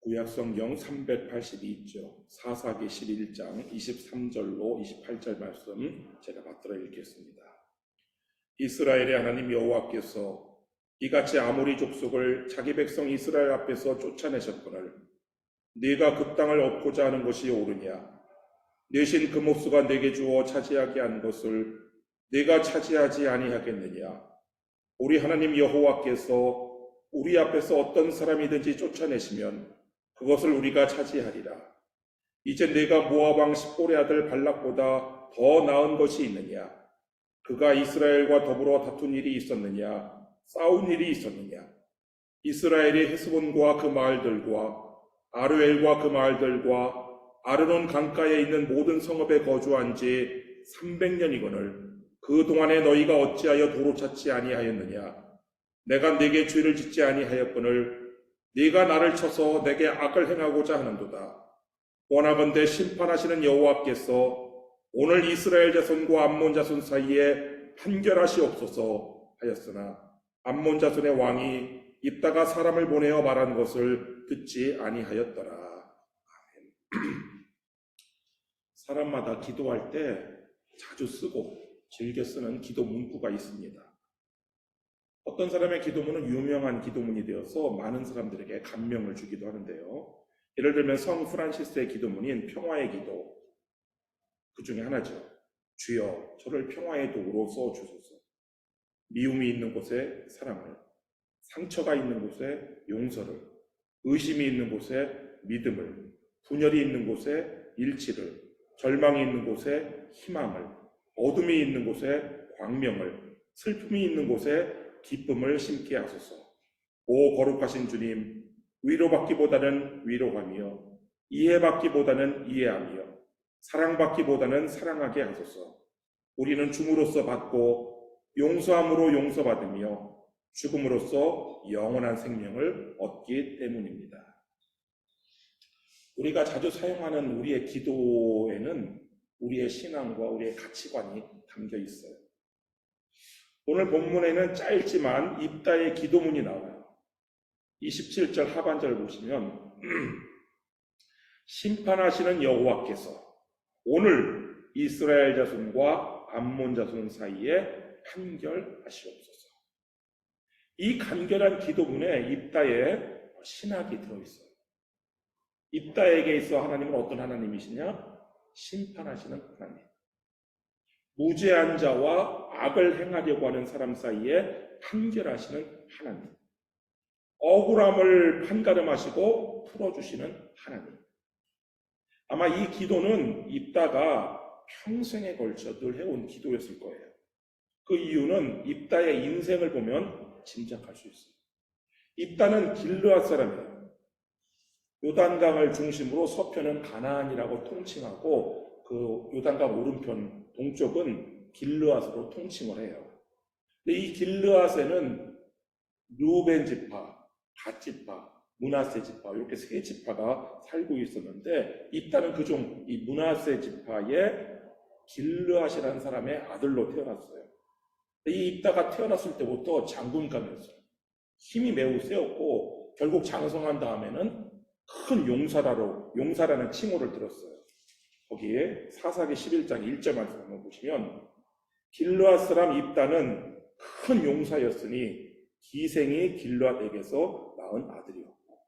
구약성경 382쪽 사사기 11장 23절로 28절 말씀 제가 받들어 읽겠습니다. 이스라엘의 하나님 여호와께서 이같이 아모리 족속을 자기 백성 이스라엘 앞에서 쫓아내셨거늘 네가 그 땅을 얻고자 하는 것이 옳으냐? 내 신 금옥수가 내게 주어 차지하게 한 것을 네가 차지하지 아니하겠느냐? 우리 하나님 여호와께서 우리 앞에서 어떤 사람이든지 쫓아내시면 그것을 우리가 차지하리라. 이제 내가 모압 왕 십볼의 아들 발락보다 더 나은 것이 있느냐? 그가 이스라엘과 더불어 다툰 일이 있었느냐? 싸운 일이 있었느냐? 이스라엘이 헤스본과 그 마을들과 아르엘과 그 마을들과 아르논 강가에 있는 모든 성읍에 거주한 지 300년이거늘 그 동안에 너희가 어찌하여 도로 찾지 아니하였느냐? 내가 네게 죄를 짓지 아니하였거늘 네가 나를 쳐서 내게 악을 행하고자 하는도다. 원하건대 심판하시는 여호와께서 오늘 이스라엘 자손과 암몬 자손 사이에 판결하시옵소서 하였으나 암몬 자손의 왕이 입다가 사람을 보내어 말한 것을 듣지 아니하였더라. 아멘. 사람마다 기도할 때 자주 쓰고 즐겨 쓰는 기도 문구가 있습니다. 어떤 사람의 기도문은 유명한 기도문이 되어서 많은 사람들에게 감명을 주기도 하는데요. 예를 들면 성 프란시스의 기도문인 평화의 기도, 그 중에 하나죠. 주여 저를 평화의 도구로 써주소서. 미움이 있는 곳에 사랑을, 상처가 있는 곳에 용서를, 의심이 있는 곳에 믿음을, 분열이 있는 곳에 일치를, 절망이 있는 곳에 희망을, 어둠이 있는 곳에 광명을, 슬픔이 있는 곳에 기쁨을 심게 하소서. 오 거룩하신 주님, 위로받기보다는 위로하며 이해받기보다는 이해하며 사랑받기보다는 사랑하게 하소서. 우리는 줌으로써 받고 용서함으로 용서받으며 죽음으로써 영원한 생명을 얻기 때문입니다. 우리가 자주 사용하는 우리의 기도에는 우리의 신앙과 우리의 가치관이 담겨 있어요. 오늘 본문에는 짧지만 입다의 기도문이 나와요. 27절 하반절 보시면 심판하시는 여호와께서 오늘 이스라엘 자손과 암몬 자손 사이에 판결하시옵소서. 이 간결한 기도문에 입다의 신학이 들어있어요. 입다에게 있어 하나님은 어떤 하나님이시냐? 심판하시는 하나님. 무죄한 자와 악을 행하려고 하는 사람 사이에 판결하시는 하나님. 억울함을 판가름하시고 풀어주시는 하나님. 아마 이 기도는 입다가 평생에 걸쳐 늘 해온 기도였을 거예요. 그 이유는 입다의 인생을 보면 짐작할 수 있어요. 입다는 길르앗 사람이에요. 요단강을 중심으로 서편은 가나안이라고 통칭하고 그 요단강 오른편 동쪽은 길르앗으로 통칭을 해요. 근데 이 길르앗에는 루벤 지파, 갓 지파, 므낫세 지파 이렇게 세 지파가 살고 있었는데 입다는 그중 이 므낫세 지파의 길르앗이라는 사람의 아들로 태어났어요. 이 입다가 태어났을 때부터 장군감이었어요. 힘이 매우 세었고 결국 장성한 다음에는 큰 용사라는 칭호를 들었어요. 거기에 사사기 11장 1절 말씀 한번 보시면 길르앗 사람 입다는 큰 용사였으니 기생이 길르앗에게서 낳은 아들이었고,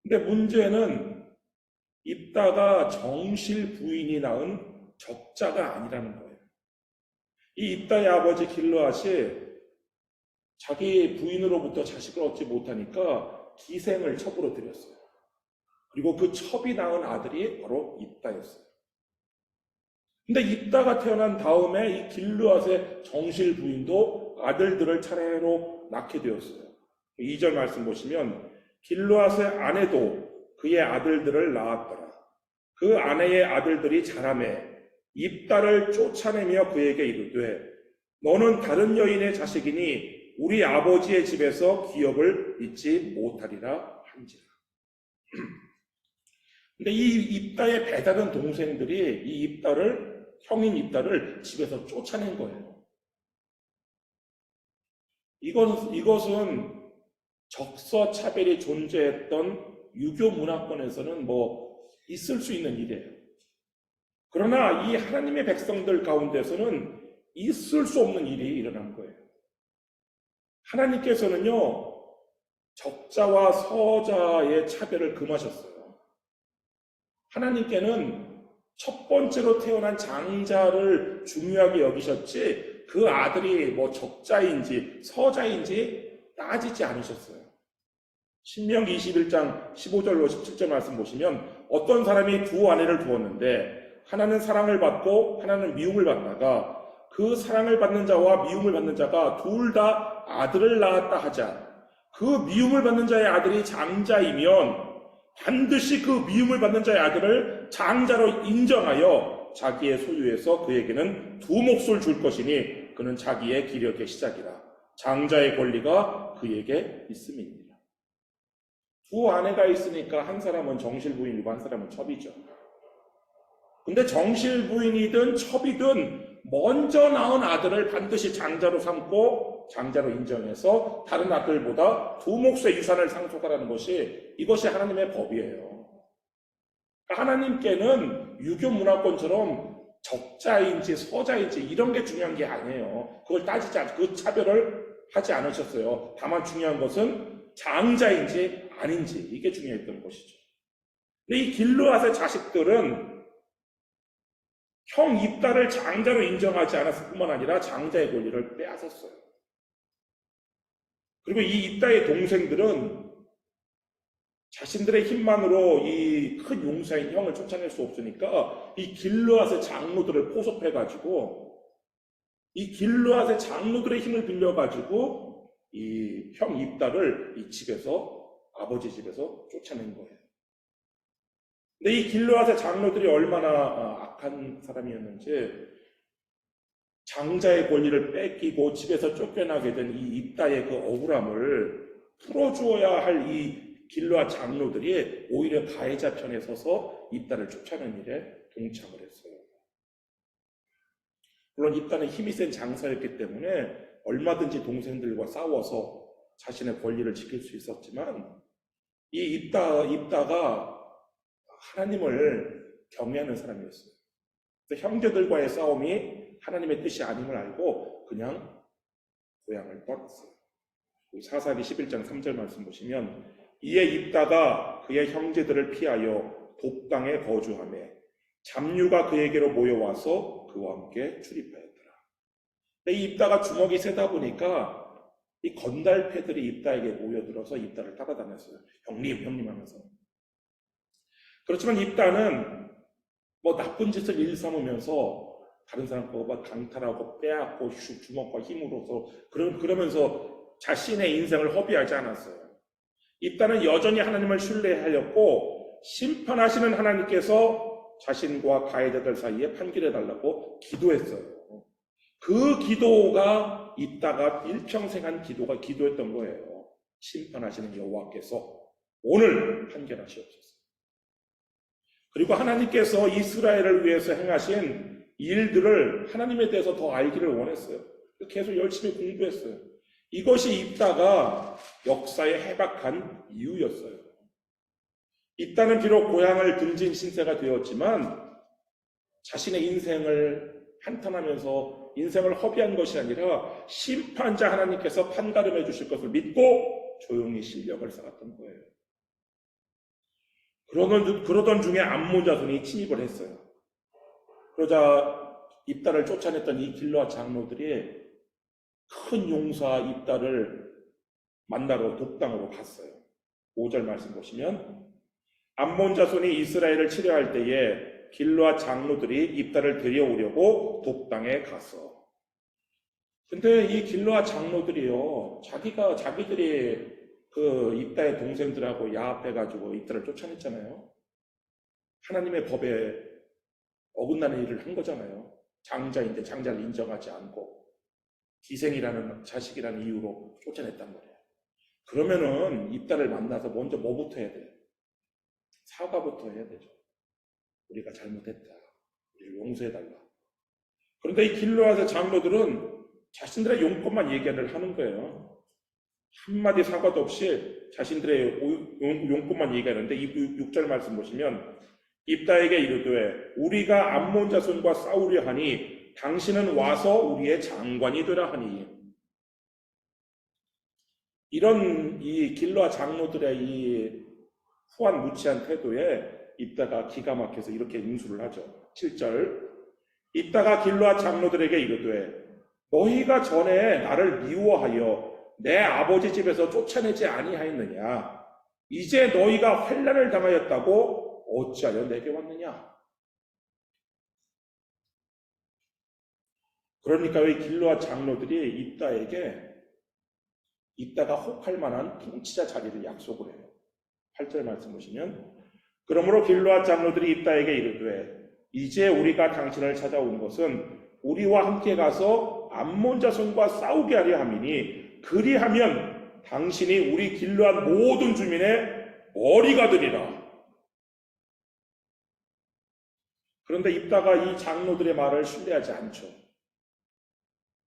근데 문제는 입다가 정실 부인이 낳은 적자가 아니라는 거예요. 이 입다의 아버지 길르앗이 자기 부인으로부터 자식을 얻지 못하니까 기생을 첩으로 들였어요. 그리고 그 첩이 낳은 아들이 바로 입다였어요. 근데 입다가 태어난 다음에 이 길르앗의 정실 부인도 아들들을 차례로 낳게 되었어요. 2절 말씀 보시면 길르앗의 아내도 그의 아들들을 낳았더라. 그 아내의 아들들이 자라매 입다를 쫓아내며 그에게 이르되 너는 다른 여인의 자식이니 우리 아버지의 집에서 기업을 잊지 못하리라 한지라. 근데 이 입다의 배다른 동생들이 이 형인 입다를 집에서 쫓아낸 거예요. 이것은 적서차별이 존재했던 유교 문화권에서는 뭐 있을 수 있는 일이에요. 그러나 이 하나님의 백성들 가운데서는 있을 수 없는 일이 일어난 거예요. 하나님께서는요, 적자와 서자의 차별을 금하셨어요. 하나님께는 첫 번째로 태어난 장자를 중요하게 여기셨지 그 아들이 뭐 적자인지 서자인지 따지지 않으셨어요. 신명기 21장 15절로 17절 말씀 보시면 어떤 사람이 두 아내를 두었는데 하나는 사랑을 받고 하나는 미움을 받다가 그 사랑을 받는 자와 미움을 받는 자가 둘 다 아들을 낳았다 하자. 그 미움을 받는 자의 아들이 장자이면 반드시 그 미움을 받는 자의 아들을 장자로 인정하여 자기의 소유에서 그에게는 두 몫을 줄 것이니 그는 자기의 기력의 시작이라. 장자의 권리가 그에게 있음이니라. 두 아내가 있으니까 한 사람은 정실부인이고 한 사람은 첩이죠. 근데 정실부인이든 첩이든 먼저 낳은 아들을 반드시 장자로 삼고 장자로 인정해서 다른 아들보다 두 몫의 유산을 상속하라는 것이 이것이 하나님의 법이에요. 하나님께는 유교 문화권처럼 적자인지 서자인지 이런 게 중요한 게 아니에요. 그걸 따지지 않고 그 차별을 하지 않으셨어요. 다만 중요한 것은 장자인지 아닌지 이게 중요했던 것이죠. 근데 이 길르앗의 자식들은 형 입다를 장자로 인정하지 않았을 뿐만 아니라 장자의 권리를 빼앗았어요. 그리고 이 입다의 동생들은 자신들의 힘만으로 이 큰 용사인 형을 쫓아낼 수 없으니까 이 길르앗의 장로들을 포섭해가지고 이 길르앗의 장로들의 힘을 빌려가지고 이 형 입다를 이 집에서 아버지 집에서 쫓아낸 거예요. 근데 이 길르앗의 장로들이 얼마나 악한 사람이었는지 장자의 권리를 뺏기고 집에서 쫓겨나게 된 이 입다의 그 억울함을 풀어주어야 할 이 길르앗 장로들이 오히려 가해자 편에 서서 입다를 쫓아내는 일에 동참을 했어요. 물론 입다는 힘이 센 장사였기 때문에 얼마든지 동생들과 싸워서 자신의 권리를 지킬 수 있었지만 이 입다가 하나님을 경외하는 사람이었어요. 그래서 형제들과의 싸움이 하나님의 뜻이 아님을 알고 그냥 고향을 떠났어요. 사사기 11장 3절 말씀 보시면 이에 입다가 그의 형제들을 피하여 돕당에 거주하며 잡류가 그에게로 모여와서 그와 함께 출입하였더라. 근데 이 입다가 주먹이 세다 보니까 이 건달패들이 입다에게 모여들어서 입다를 따라다녔어요. 형님 하면서. 그렇지만 입다는 뭐 나쁜 짓을 일삼으면서 다른 사람 거가 강탈하고 빼앗고 주먹과 힘으로서 그러면서 자신의 인생을 허비하지 않았어요. 입다는 여전히 하나님을 신뢰하였고 심판하시는 하나님께서 자신과 가해자들 사이에 판결해달라고 기도했어요. 그 기도가 입다가 일평생 한 기도했던 거예요. 심판하시는 여호와께서 오늘 판결하시옵소서. 그리고 하나님께서 이스라엘을 위해서 행하신 일들을 하나님에 대해서 더 알기를 원했어요. 계속 열심히 공부했어요. 이것이 입다가 역사에 해박한 이유였어요. 입다는 비록 고향을 등진 신세가 되었지만 자신의 인생을 한탄하면서 인생을 허비한 것이 아니라 심판자 하나님께서 판가름해 주실 것을 믿고 조용히 실력을 쌓았던 거예요. 그러던 중에 암몬 자손이 침입을 했어요. 그러자 입다를 쫓아냈던 이 길르앗 장로들이 큰 용사 입다를 만나러 돕당으로 갔어요. 5절 말씀 보시면 암몬 자손이 이스라엘을 치려할 때에 길르앗 장로들이 입다를 데려오려고 돕당에 갔어. 근데 이 길르앗 장로들이요, 자기들이 그 입다의 동생들하고 야합해가지고 입다를 쫓아냈잖아요. 하나님의 법에 어긋나는 일을 한 거잖아요. 장자인데 장자를 인정하지 않고 기생이라는 자식이라는 이유로 쫓아냈단 말이에요. 그러면은 입다를 만나서 먼저 뭐부터 해야 돼요? 사과부터 해야 되죠. 우리가 잘못했다. 우리를 용서해달라. 그런데 이 길르앗의 장로들은 자신들의 용건만 얘기를 하는 거예요. 한마디 사과도 없이 자신들의 용건만 얘기하는데 이 6절 말씀 보시면 입다에게 이르되 우리가 암몬 자손과 싸우려 하니 당신은 와서 우리의 장관이 되라 하니. 이런 이 길르앗 장로들의 이 후한무치한 태도에 입다가 기가 막혀서 이렇게 응수를 하죠. 7절 입다가 길르앗 장로들에게 이르되 너희가 전에 나를 미워하여 내 아버지 집에서 쫓아내지 아니하였느냐? 이제 너희가 환난을 당하였다고 어찌하여 내게 왔느냐? 그러니까 이 길르앗 장로들이 입다가 혹할 만한 통치자 자리를 약속을 해요. 8절 말씀 보시면 그러므로 길르앗 장로들이 입다에게 이르되 이제 우리가 당신을 찾아온 것은 우리와 함께 가서 암몬 자손과 싸우게 하려 함이니 그리하면 당신이 우리 길르앗 모든 주민의 머리가 되리라. 그런데 입다가 이 장로들의 말을 신뢰하지 않죠.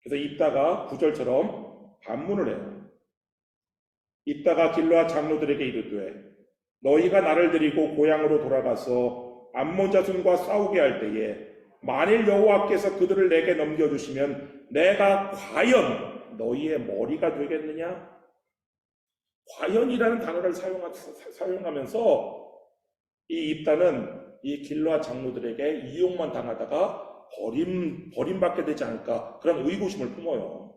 그래서 입다가 9절처럼 반문을 해요. 입다가 길르앗 장로들에게 이르되 너희가 나를 데리고 고향으로 돌아가서 암몬 자손과 싸우게 할 때에 만일 여호와께서 그들을 내게 넘겨주시면 내가 과연 너희의 머리가 되겠느냐? 과연이라는 단어를 사용하면서 이 입다는 이 길르앗 장로들에게 이용만 당하다가 버림받게 되지 않을까 그런 의구심을 품어요.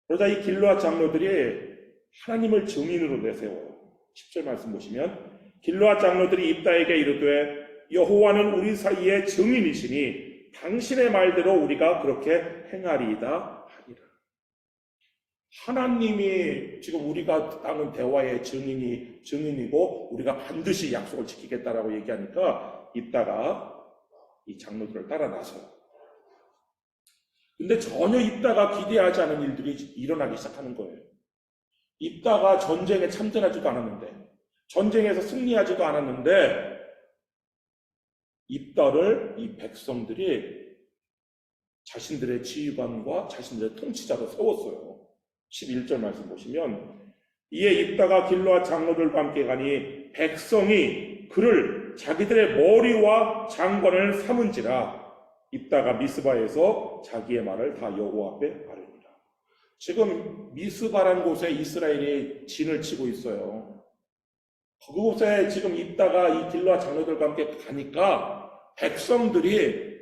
그러자 이 길르앗 장로들이 하나님을 증인으로 내세워요. 10절 말씀 보시면 길르앗 장로들이 입다에게 이르되 여호와는 우리 사이에 증인이시니 당신의 말대로 우리가 그렇게 행하리이다 하니라. 하나님이 지금 우리가 나눈 대화의 증인이고 우리가 반드시 약속을 지키겠다라고 얘기하니까 입다가 이 장로들을 따라 나서요. 근데 전혀 입다가 기대하지 않은 일들이 일어나기 시작하는 거예요. 입다가 전쟁에 참전하지도 않았는데 전쟁에서 승리하지도 않았는데 입다를 이 백성들이 자신들의 지휘관과 자신들의 통치자로 세웠어요. 11절 말씀 보시면 이에 입다가 길르앗 장로들과 함께 가니 백성이 그를 자기들의 머리와 장관을 삼은지라 입다가 미스바에서 자기의 말을 다 여호와 앞에 아뢰니라. 지금 미스바라는 곳에 이스라엘이 진을 치고 있어요. 그곳에 지금 입다가 이 길르앗 장로들과 함께 가니까 백성들이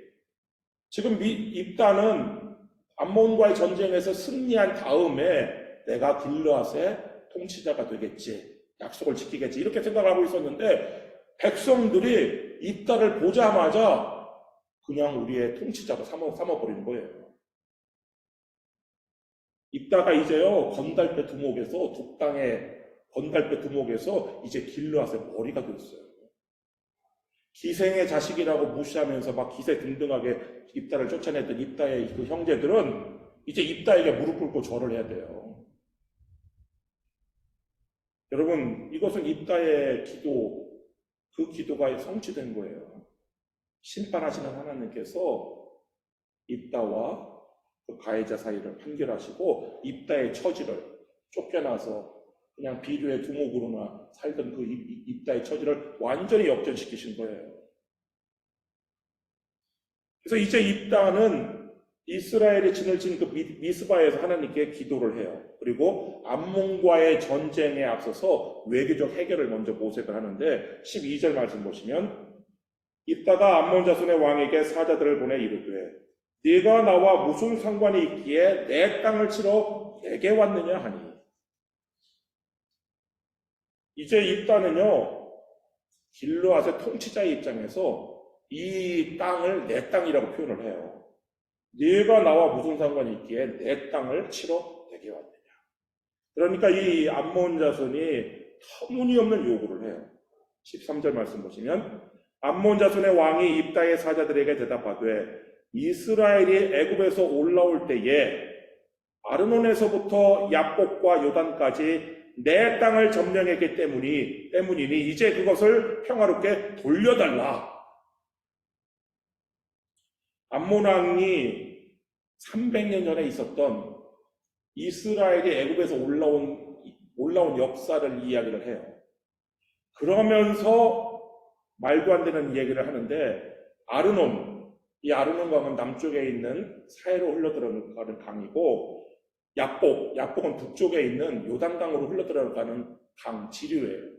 지금 입다는 암몬과의 전쟁에서 승리한 다음에 내가 길르앗의 통치자가 되겠지, 약속을 지키겠지 이렇게 생각하고 있었는데 백성들이 입다를 보자마자 그냥 우리의 통치자로 삼아버리는 거예요. 입다가 이제요 건달배 두목에서 북땅의 건달배 두목에서 이제 길르앗의 머리가 됐어요. 기생의 자식이라고 무시하면서 막 기세 등등하게 입다를 쫓아냈던 입다의 그 형제들은 이제 입다에게 무릎 꿇고 절을 해야 돼요. 여러분, 이것은 입다의 기도, 그 기도가 성취된 거예요. 심판하시는 하나님께서 입다와 그 가해자 사이를 판결하시고 입다의 처지를 쫓겨나서 그냥 비류의 두목으로나 살던 그 입다의 처지를 완전히 역전시키신 거예요. 그래서 이제 입다는 이스라엘의 진을 친 그 미스바에서 하나님께 기도를 해요. 그리고 암몬과의 전쟁에 앞서서 외교적 해결을 먼저 모색을 하는데 12절 말씀 보시면 입다가 암몬 자손의 왕에게 사자들을 보내 이르되 네가 나와 무슨 상관이 있기에 내 땅을 치러 내게 왔느냐 하니. 이제 입다는요 길르앗의 통치자의 입장에서 이 땅을 내 땅이라고 표현을 해요. 네가 나와 무슨 상관이 있기에 내 땅을 치러 내게 왔느냐. 그러니까 이 암몬 자손이 터무니없는 요구를 해요. 13절 말씀 보시면 암몬 자손의 왕이 입다의 사자들에게 대답하되 이스라엘이 애굽에서 올라올 때에 아르논에서부터 야복과 요단까지 내 땅을 점령했기 때문이니 이제 그것을 평화롭게 돌려달라. 암몬 왕이 300년 전에 있었던 이스라엘이 애굽에서 올라온 역사를 이야기를 해요. 그러면서 말도 안 되는 얘기를 하는데 이 아르논 강은 남쪽에 있는 사해로 흘러들어가는 강이고 약복은 북쪽에 있는 요단강으로 흘러들어가는 강 지류예요.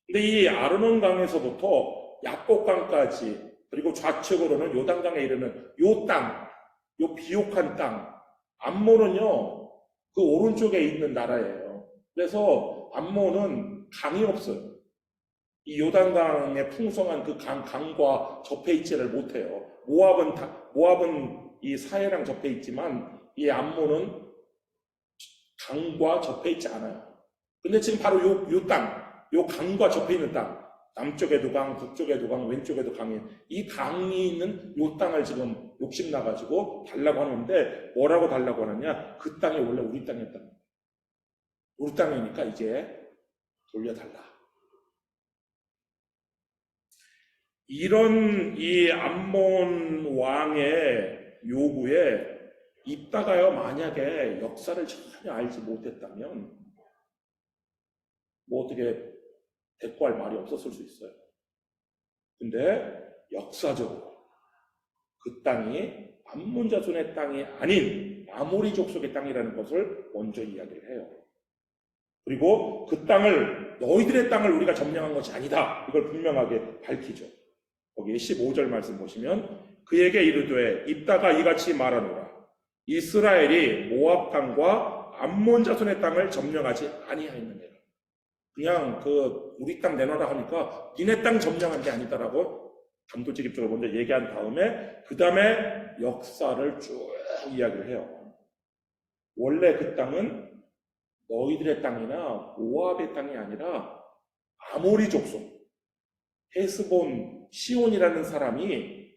근데 이 아르논 강에서부터 약복강까지 그리고 좌측으로는 요단강에 이르는 요 비옥한 땅, 암몬은요 그 오른쪽에 있는 나라예요. 그래서 암몬은 강이 없어요. 이 요단강의 풍성한 그 강과 접해 있지를 못해요. 모압은 이 사해랑 접해 있지만 이 암몬은 강과 접해 있지 않아요. 근데 지금 바로 요 강과 접해 있는 땅, 남쪽에도 강, 북쪽에도 강, 왼쪽에도 강이, 이 강이 있는 요 땅을 지금 욕심나가지고 달라고 하는데, 뭐라고 달라고 하느냐? 그 땅이 원래 우리 땅이었단 말이에요. 우리 땅이니까 이제 돌려달라. 이런 이 암몬 왕의 요구에 있다가요, 만약에 역사를 전혀 알지 못했다면, 뭐 어떻게 대꾸할 말이 없었을 수 있어요. 근데 역사적으로 그 땅이 암몬 자손의 땅이 아닌 아모리 족속의 땅이라는 것을 먼저 이야기를 해요. 그리고 그 땅을 너희들의 땅을 우리가 점령한 것이 아니다. 이걸 분명하게 밝히죠. 거기 15절 말씀 보시면 그에게 이르되 입다가 이같이 말하노라. 이스라엘이 모압 땅과 암몬 자손의 땅을 점령하지 아니하였느니라. 그냥 우리 땅 내놔라 하니까 니네 땅 점령한 게 아니다라고 단도직입적으로 먼저 얘기한 다음에 그 다음에 역사를 쭉 이야기를 해요. 원래 그 땅은 너희들의 땅이나 모압의 땅이 아니라 아모리 족속 헤스본 시온이라는 사람이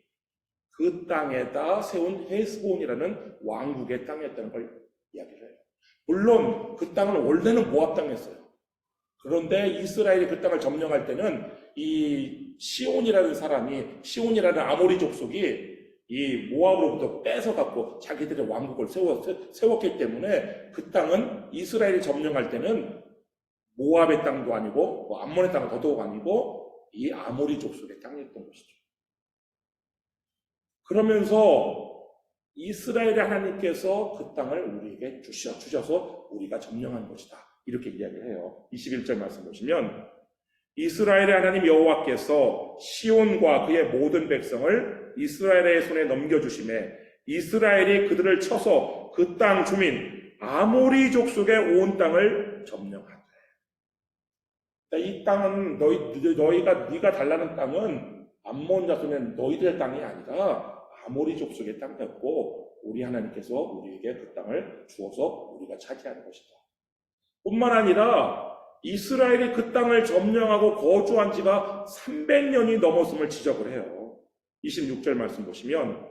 그 땅에다 세운 헤스본이라는 왕국의 땅이었다는 걸 이야기를 해요. 물론 그 땅은 원래는 모압 땅이었어요. 그런데 이스라엘이 그 땅을 점령할 때는 이 시온이라는 아모리 족속이 이 모압으로부터 뺏어갖고 자기들의 왕국을 세웠기 때문에 그 땅은 이스라엘이 점령할 때는 모압의 땅도 아니고 암몬의 땅은 더더욱 아니고 이 아모리 족속의 땅이었던 것이죠. 그러면서 이스라엘의 하나님께서 그 땅을 우리에게 주셔서 우리가 점령한 것이다. 이렇게 이야기를 해요. 21절 말씀 보시면 이스라엘의 하나님 여호와께서 시온과 그의 모든 백성을 이스라엘의 손에 넘겨주심에 이스라엘이 그들을 쳐서 그 땅 주민 아모리 족속의 온 땅을 점령하되. 이 땅은 네가 달라는 땅은 암몬 자손의 너희들의 땅이 아니라 아모리 족속의 땅이었고 우리 하나님께서 우리에게 그 땅을 주어서 우리가 차지하는 것이다. 뿐만 아니라 이스라엘이 그 땅을 점령하고 거주한 지가 300년이 넘었음을 지적을 해요. 26절 말씀 보시면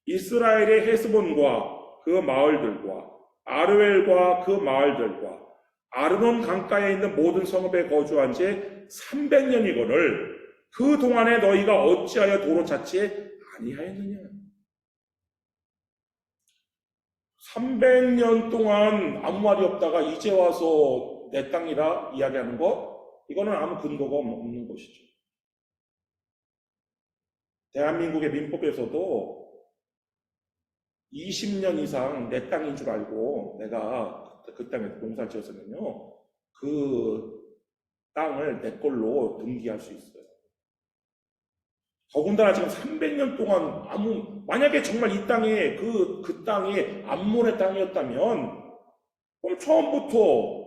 이스라엘의 헤스본과 그 마을들과 아르웰과 그 마을들과 아르논 강가에 있는 모든 성읍에 거주한 지 300년이거늘 그 동안에 너희가 어찌하여 도로 찾지 아니하였느냐. 300년 동안 아무 말이 없다가 이제 와서 내 땅이라 이야기하는 것, 이거는 아무 근거가 없는 것이죠. 대한민국의 민법에서도 20년 이상 내 땅인 줄 알고 내가 그 땅에 농사를 지었으면요, 그 땅을 내 걸로 등기할 수 있어요. 더군다나 지금 300년 동안 만약에 정말 이 땅이 그 땅이 암몬의 땅이었다면 그럼 처음부터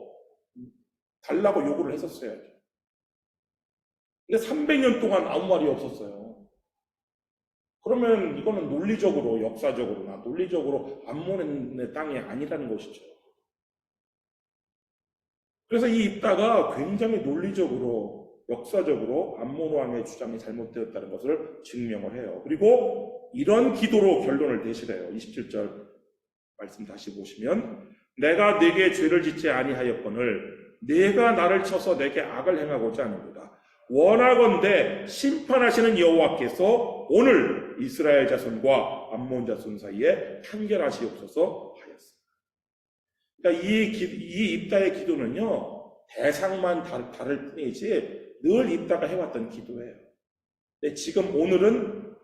달라고 요구를 했었어야죠. 근데 300년 동안 아무 말이 없었어요. 그러면 이거는 논리적으로, 역사적으로나 논리적으로 암몬의 땅이 아니라는 것이죠. 그래서 이 입다가 굉장히 논리적으로, 역사적으로 암몬 왕의 주장이 잘못되었다는 것을 증명을 해요. 그리고 이런 기도로 결론을 내시래요. 27절 말씀 다시 보시면 내가 네게 죄를 짓지 아니하였거늘 네가 나를 쳐서 내게 악을 행하고자 하는도다. 원하건대 심판하시는 여호와께서 오늘 이스라엘 자손과 암몬 자손 사이에 판결하시옵소서 하였습니다. 그러니까 이 입다의 기도는요, 대상만 다를 뿐이지 늘 입다가 해왔던 기도예요. 근데 지금 오늘은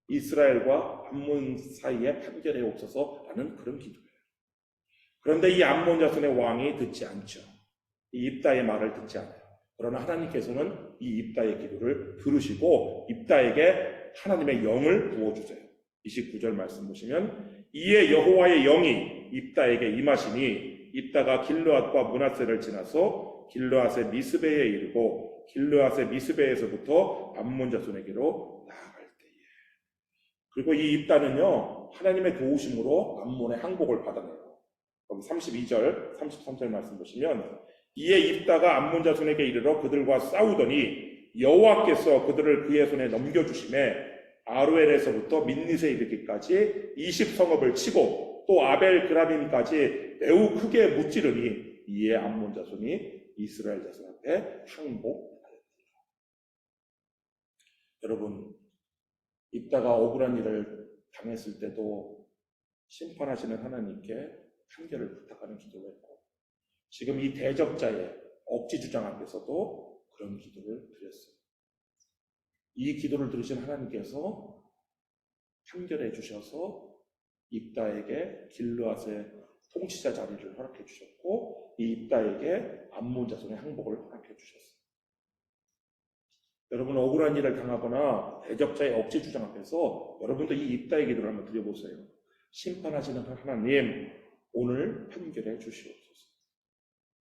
이스라엘과 암몬 사이의 판결에 없어서라는 그런 기도예요. 그런데 이 암몬 자손의 왕이 듣지 않죠. 이 입다의 말을 듣지 않아요. 그러나 하나님께서는 이 입다의 기도를 들으시고 입다에게 하나님의 영을 부어주세요. 29절 말씀 보시면 이에 여호와의 영이 입다에게 임하시니 입다가 길르앗과 므낫세를 지나서 길르앗의 미스베에 이르고 길르앗의 미스베에서부터 암몬 자손에게로 나아갈 때에. 그리고 이 입다는요, 하나님의 도우심으로 암몬의 항복을 받아내요. 여기 32절, 33절 말씀 보시면 이에 입다가 암몬 자손에게 이르러 그들과 싸우더니 여호와께서 그들을 그의 손에 넘겨주심에 아루엘에서부터 민닛에 이르기까지 20성읍을 치고 또 아벨 그라빔까지 매우 크게 무찌르니 이에 암몬 자손이 이스라엘 자손 앞에 항복하였더라. 여러분, 입다가 억울한 일을 당했을 때도 심판하시는 하나님께 판결을 부탁하는 기도를 했고, 지금 이 대적자의 억지 주장 앞에서도 그런 기도를 드렸어요. 이 기도를 들으신 하나님께서 판결해 주셔서 입다에게 길르앗의 통치자 자리를 허락해 주셨고, 이 입다에게 암몬 자손의 항복을 허락해 주셨어요. 여러분, 억울한 일을 당하거나 대적자의 억지 주장 앞에서 여러분도 이 입다의 기도를 한번 드려보세요. 심판하시는 하나님, 오늘 판결해 주시옵소서.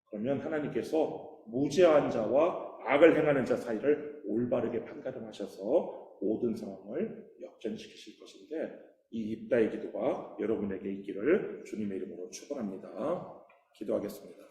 그러면 하나님께서 무죄한 자와 악을 행하는 자 사이를 올바르게 판가름하셔서 모든 상황을 역전시키실 것인데, 이 입다의 기도가 여러분에게 있기를 주님의 이름으로 축원합니다. 기도하겠습니다.